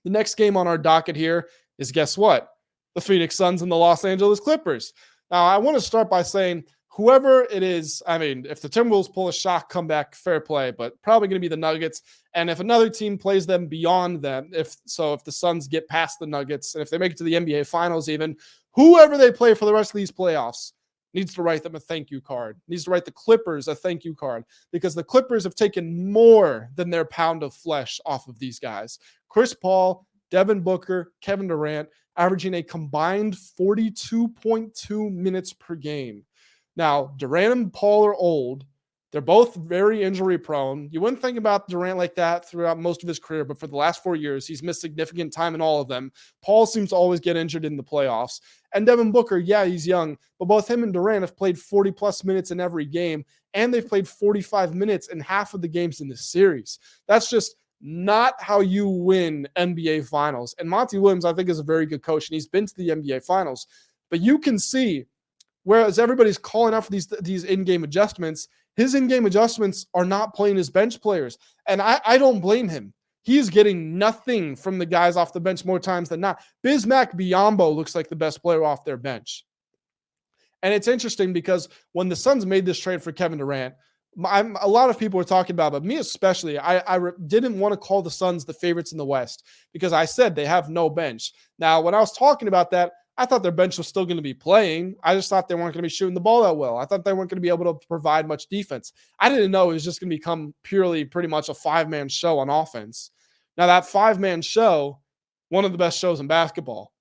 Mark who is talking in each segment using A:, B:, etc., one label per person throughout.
A: The next game on our docket here is, guess what? The Phoenix Suns and the Los Angeles Clippers. Now, I want to start by saying whoever it is, I mean, if the Timberwolves pull a shock comeback, fair play, but probably going to be the Nuggets. And if another team plays them beyond them, if the Suns get past the Nuggets, and if they make it to the NBA Finals even, whoever they play for the rest of these playoffs needs to write them a thank you card, needs to write the Clippers a thank you card, because the Clippers have taken more than their pound of flesh off of these guys. Chris Paul, Devin Booker, Kevin Durant, averaging a combined 42.2 minutes per game. Now, Durant and Paul are old. They're both very injury prone. You wouldn't think about Durant like that throughout most of his career, but for the last 4 years, he's missed significant time in all of them. Paul seems to always get injured in the playoffs. And Devin Booker, yeah, he's young, but both him and Durant have played 40-plus minutes in every game, and they've played 45 minutes in half of the games in this series. That's just not how you win NBA Finals. And Monty Williams, I think, is a very good coach, and he's been to the NBA Finals. But you can see, whereas everybody's calling out for these in-game adjustments, his in-game adjustments are not playing his bench players. And I don't blame him. He's getting nothing from the guys off the bench more times than not. Bismack Biyombo looks like the best player off their bench. And it's interesting because when the Suns made this trade for Kevin Durant, a lot of people were talking about, but me especially, I didn't want to call the Suns the favorites in the West because I said they have no bench. Now, when I was talking about that, I thought their bench was still going to be playing. I just thought they weren't going to be shooting the ball that well. I thought they weren't going to be able to provide much defense. I didn't know it was just going to become purely pretty much a five-man show on offense. Now, that five-man show, one of the best shows in basketball.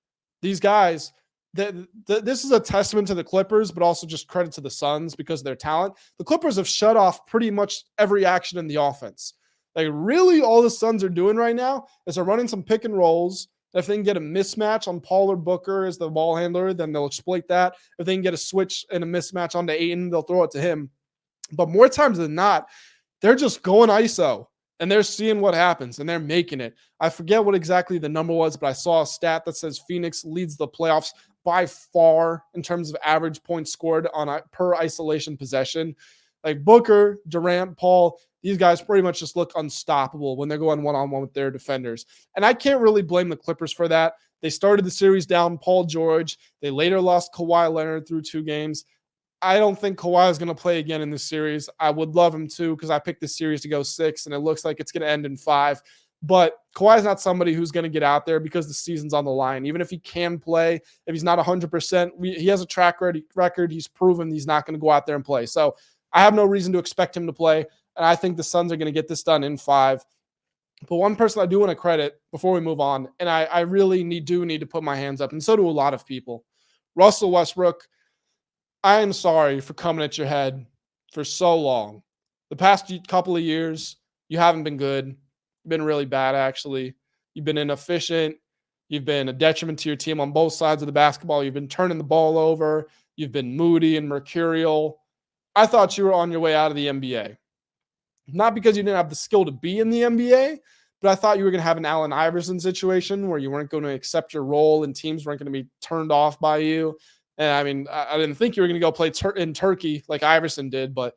A: These guys, this is a testament to the Clippers, but also just credit to the Suns because of their talent. The Clippers have shut off pretty much every action in the offense. Like, really, all the Suns are doing right now is they're running some pick and rolls. If they can get a mismatch on Paul or Booker as the ball handler, then they'll exploit that. If they can get a switch and a mismatch onto Ayton, they'll throw it to him. But more times than not, they're just going ISO, and they're seeing what happens, and they're making it. I forget what exactly the number was, but I saw a stat that says Phoenix leads the playoffs by far in terms of average points scored on a per isolation possession. Like Booker, Durant, Paul, these guys pretty much just look unstoppable when they're going one-on-one with their defenders. And I can't really blame the Clippers for that. They started the series down Paul George. They later lost Kawhi Leonard through 2 games. I don't think Kawhi is going to play again in this series. I would love him to because I picked this series to go 6, and it looks like it's going to end in 5. But Kawhi is not somebody who's going to get out there because the season's on the line. Even if he can play, if he's not 100%, he has a track record. He's proven he's not going to go out there and play. So I have no reason to expect him to play. And I think the Suns are going to get this done in 5. But one person I do want to credit before we move on, and I really need to put my hands up, and so do a lot of people. Russell Westbrook, I am sorry for coming at your head for so long. The past couple of years, you haven't been good. You've been really bad, actually. You've been inefficient. You've been a detriment to your team on both sides of the basketball. You've been turning the ball over. You've been moody and mercurial. I thought you were on your way out of the NBA. Not because you didn't have the skill to be in the NBA, but I thought you were going to have an Allen Iverson situation where you weren't going to accept your role and teams weren't going to be turned off by you. And I mean, I didn't think you were going to go play in Turkey like Iverson did, but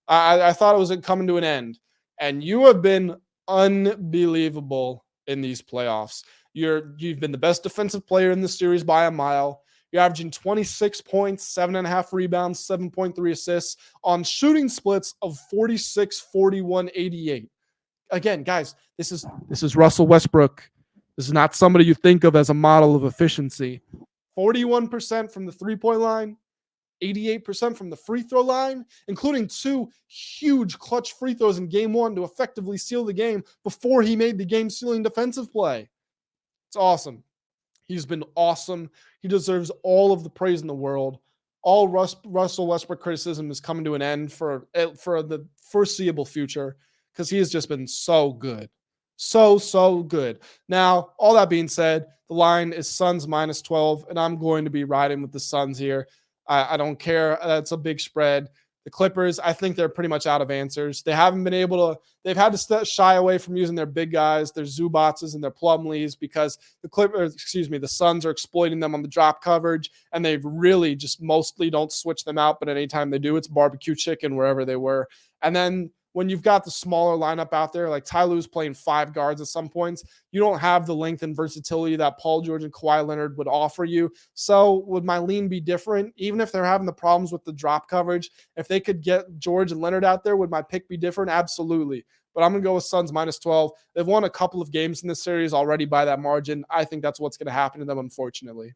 A: I thought it was coming to an end. And you have been unbelievable in these playoffs. You've been the best defensive player in the series by a mile. You're averaging 26 points, 7.5 rebounds, 7.3 assists on shooting splits of 46, 41, 88. Again, guys, this is Russell Westbrook. This is not somebody you think of as a model of efficiency. 41% from the three-point line, 88% from the free throw line, including 2 huge clutch free throws in game 1 to effectively seal the game before he made the game-sealing defensive play. It's awesome. He's been awesome. He deserves all of the praise in the world. All Russell Westbrook criticism is coming to an end for the foreseeable future because he has just been so good. So good. Now, all that being said, the line is Suns minus 12, and I'm going to be riding with the Suns here. I don't care. That's a big spread. The Clippers, I think they're pretty much out of answers. They've had to shy away from using their big guys, their Zubac's and their Plumlees, because the Suns are exploiting them on the drop coverage, and they really just mostly don't switch them out, but anytime they do, it's barbecue chicken wherever they were. And then when you've got the smaller lineup out there, like Ty Lue's playing 5 guards at some points, you don't have the length and versatility that Paul George and Kawhi Leonard would offer you. So would my lean be different? Even if they're having the problems with the drop coverage, if they could get George and Leonard out there, would my pick be different? Absolutely. But I'm going to go with Suns minus 12. They've won a couple of games in this series already by that margin. I think that's what's going to happen to them, unfortunately.